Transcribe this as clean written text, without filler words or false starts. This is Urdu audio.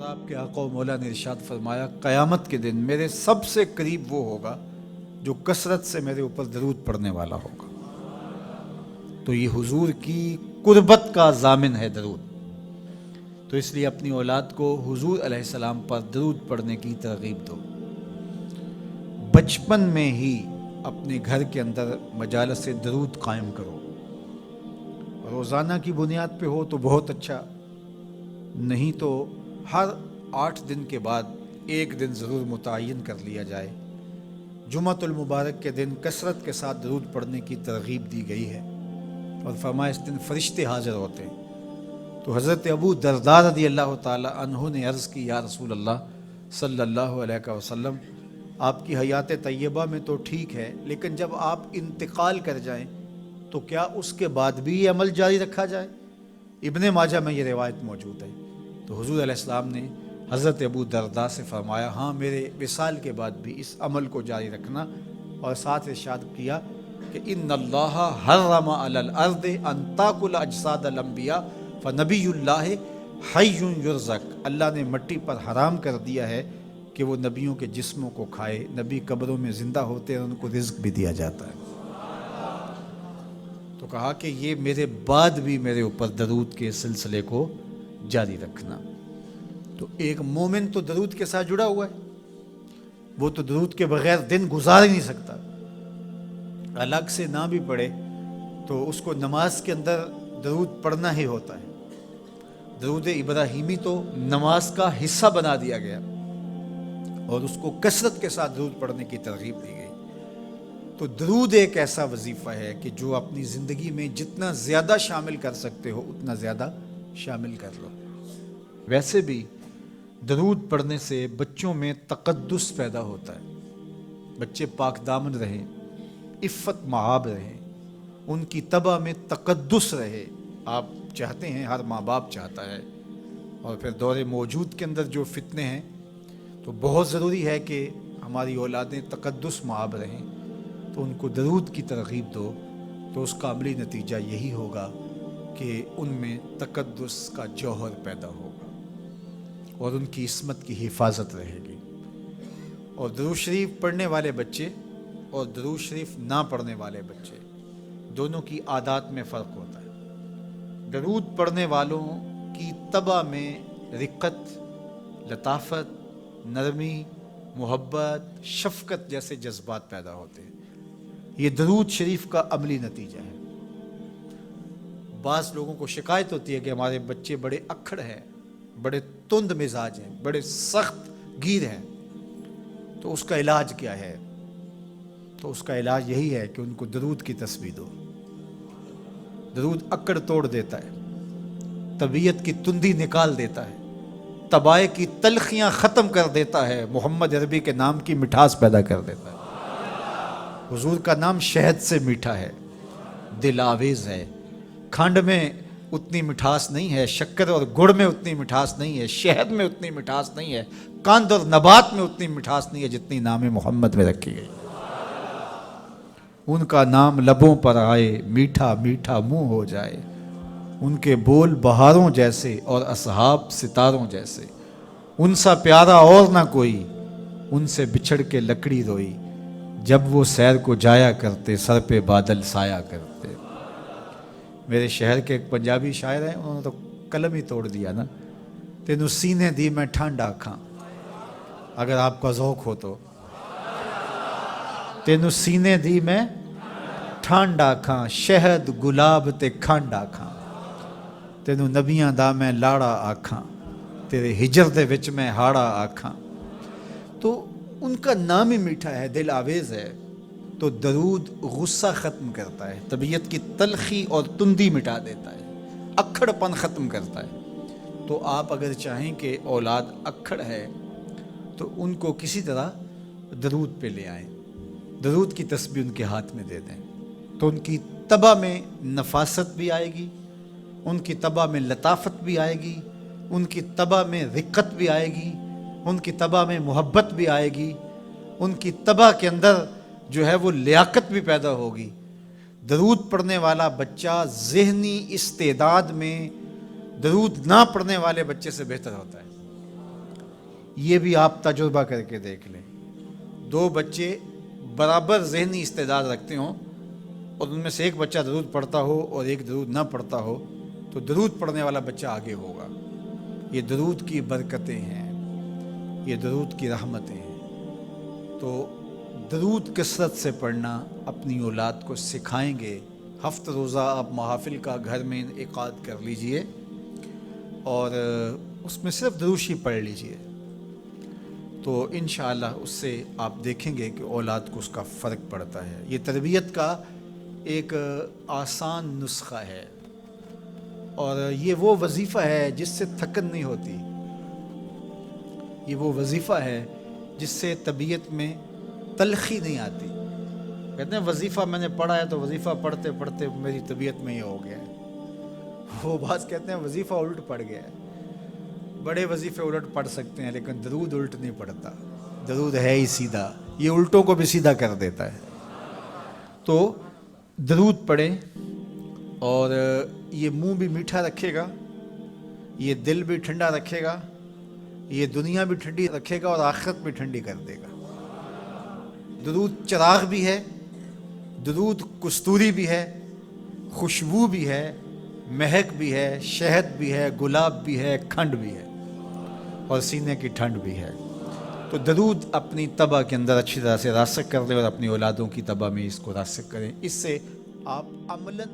آپ کے آقا و مولا نے ارشاد فرمایا قیامت کے دن میرے سب سے قریب وہ ہوگا جو کثرت سے میرے اوپر درود پڑھنے والا ہوگا. تو یہ حضور کی قربت کا ضامن ہے درود. تو اس لیے اپنی اولاد کو حضور علیہ السلام پر درود پڑھنے کی ترغیب دو. بچپن میں ہی اپنے گھر کے اندر مجالس درود قائم کرو. روزانہ کی بنیاد پہ ہو تو بہت اچھا، نہیں تو ہر 8 دن کے بعد ایک دن ضرور متعین کر لیا جائے. جمعۃ المبارک کے دن کثرت کے ساتھ درود پڑھنے کی ترغیب دی گئی ہے اور فرمایا اس دن فرشتے حاضر ہوتے ہیں. تو حضرت ابو درداء رضی اللہ تعالی عنہ نے عرض کی یا رسول اللہ صلی اللہ علیہ وسلم، آپ کی حیات طیبہ میں تو ٹھیک ہے، لیکن جب آپ انتقال کر جائیں تو کیا اس کے بعد بھی یہ عمل جاری رکھا جائے؟ ابن ماجہ میں یہ روایت موجود ہے. تو حضور علیہ السلام نے حضرت ابو درداء سے فرمایا ہاں میرے وصال کے بعد بھی اس عمل کو جاری رکھنا، اور ساتھ ارشاد کیا کہ ان اللہ حرم علی الارض ان تاکل اجساد الانبیاء فنبی اللہ حی یرزق. اللہ نے مٹی پر حرام کر دیا ہے کہ وہ نبیوں کے جسموں کو کھائے. نبی قبروں میں زندہ ہوتے ہیں اور ان کو رزق بھی دیا جاتا ہے. تو کہا کہ یہ میرے بعد بھی میرے اوپر درود کے سلسلے کو جاری رکھنا. تو ایک مومن تو درود کے ساتھ جڑا ہوا ہے، وہ تو درود کے بغیر دن گزار ہی نہیں سکتا. الگ سے نہ بھی پڑھے تو اس کو نماز کے اندر درود پڑھنا ہی ہوتا ہے. درود ابراہیمی تو نماز کا حصہ بنا دیا گیا اور اس کو کثرت کے ساتھ درود پڑھنے کی ترغیب دی گئی. تو درود ایک ایسا وظیفہ ہے کہ جو اپنی زندگی میں جتنا زیادہ شامل کر سکتے ہو اتنا زیادہ شامل کر لو. ویسے بھی درود پڑھنے سے بچوں میں تقدس پیدا ہوتا ہے. بچے پاک دامن رہیں، عفت مآب رہیں، ان کی طبع میں تقدس رہے. آپ چاہتے ہیں، ہر ماں باپ چاہتا ہے. اور پھر دور موجود کے اندر جو فتنے ہیں تو بہت ضروری ہے کہ ہماری اولادیں تقدس مآب رہیں. تو ان کو درود کی ترغیب دو تو اس کا عملی نتیجہ یہی ہوگا کہ ان میں تقدس کا جوہر پیدا ہوگا اور ان کی عصمت کی حفاظت رہے گی. اور درود شریف پڑھنے والے بچے اور درود شریف نہ پڑھنے والے بچے دونوں کی عادات میں فرق ہوتا ہے. درود پڑھنے والوں کی طبع میں رقت، لطافت، نرمی، محبت، شفقت جیسے جذبات پیدا ہوتے ہیں. یہ درود شریف کا عملی نتیجہ ہے. بعض لوگوں کو شکایت ہوتی ہے کہ ہمارے بچے بڑے اکھڑ ہیں، بڑے تند مزاج ہیں، بڑے سخت گیر ہیں. تو اس کا علاج کیا ہے؟ تو اس کا علاج یہی ہے کہ ان کو درود کی تسبیح دو. درود اکڑ توڑ دیتا ہے، طبیعت کی تندی نکال دیتا ہے، طبائع کی تلخیاں ختم کر دیتا ہے، محمد عربی کے نام کی مٹھاس پیدا کر دیتا ہے. حضور کا نام شہد سے میٹھا ہے، دل آویز ہے. کھنڈ میں اتنی مٹھاس نہیں ہے، شکر اور گڑ میں اتنی مٹھاس نہیں ہے، شہد میں اتنی مٹھاس نہیں ہے، قند اور نبات میں اتنی مٹھاس نہیں ہے جتنی نام محمد میں رکھی گئی. ان کا نام لبوں پر آئے، میٹھا میٹھا منہ ہو جائے. ان کے بول بہاروں جیسے اور اصحاب ستاروں جیسے. ان سا پیارا اور نہ کوئی، ان سے بچھڑ کے لکڑی روئی. جب وہ سیر کو جایا کرتے سر پہ بادل سایا کرتے. میرے شہر کے ایک پنجابی شاعر ہیں، انہوں نے تو قلم ہی توڑ دیا نا. تینوں سینے دی میں ٹھنڈ آکھاں، اگر آپ کا ذوق ہو تو. تینوں سینے دی میں ٹھنڈ آکھاں، شہد گلاب تے کھنڈ آکھاں. تینوں نبیاں دا میں لاڑا آکھاں، تیرے ہجر دے وچ میں ہاڑا آکھاں. تو ان کا نام ہی میٹھا ہے، دل آویز ہے. تو درود غصہ ختم کرتا ہے، طبیعت کی تلخی اور تندی مٹا دیتا ہے، اکھڑ پن ختم کرتا ہے. تو آپ اگر چاہیں کہ اولاد اکھڑ ہے تو ان کو کسی طرح درود پہ لے آئیں، درود کی تسبیح ان کے ہاتھ میں دے دیں. تو ان کی طبع میں نفاست بھی آئے گی، ان کی طبع میں لطافت بھی آئے گی، ان کی طبع میں رقت بھی آئے گی، ان کی طبع میں محبت بھی آئے گی، ان کی طبع کے اندر جو ہے وہ لیاقت بھی پیدا ہوگی. درود پڑھنے والا بچہ ذہنی استعداد میں درود نہ پڑھنے والے بچے سے بہتر ہوتا ہے. یہ بھی آپ تجربہ کر کے دیکھ لیں، دو بچے برابر ذہنی استعداد رکھتے ہوں اور ان میں سے ایک بچہ درود پڑھتا ہو اور ایک درود نہ پڑھتا ہو، تو درود پڑھنے والا بچہ آگے ہوگا۔ یہ درود کی برکتیں ہیں، یہ درود کی رحمتیں ہیں۔ تو درود کثرت سے پڑھنا اپنی اولاد کو سکھائیں گے۔ ہفتہ روزہ آپ محافل کا گھر میں انعقاد کر لیجئے اور اس میں صرف دروشی پڑھ لیجئے، تو انشاءاللہ اس سے آپ دیکھیں گے کہ اولاد کو اس کا فرق پڑتا ہے۔ یہ تربیت کا ایک آسان نسخہ ہے اور یہ وہ وظیفہ ہے جس سے تھکن نہیں ہوتی، یہ وہ وظیفہ ہے جس سے طبیعت میں تلخی نہیں آتی۔ کہتے ہیں وظیفہ میں نے پڑھا ہے تو وظیفہ پڑھتے پڑھتے میری طبیعت میں یہ ہو گیا ہے، وہ بعض کہتے ہیں وظیفہ الٹ پڑ گیا ہے۔ بڑے وظیفے الٹ پڑھ سکتے ہیں لیکن درود الٹ نہیں پڑھتا، درود ہے ہی سیدھا، یہ الٹوں کو بھی سیدھا کر دیتا ہے۔ تو درود پڑھیں اور یہ منہ بھی میٹھا رکھے گا، یہ دل بھی ٹھنڈا رکھے گا، یہ دنیا بھی ٹھنڈی رکھے گا اور آخرت بھی ٹھنڈی کر دے گا۔ درود چراغ بھی ہے، درود کستوری بھی ہے، خوشبو بھی ہے، مہک بھی ہے، شہد بھی ہے، گلاب بھی ہے، کھنڈ بھی ہے اور سینے کی ٹھنڈ بھی ہے۔ تو درود اپنی طبع کے اندر اچھی طرح سے راسخ کر لیں اور اپنی اولادوں کی طبع میں اس کو راسخ کریں، اس سے آپ عملاً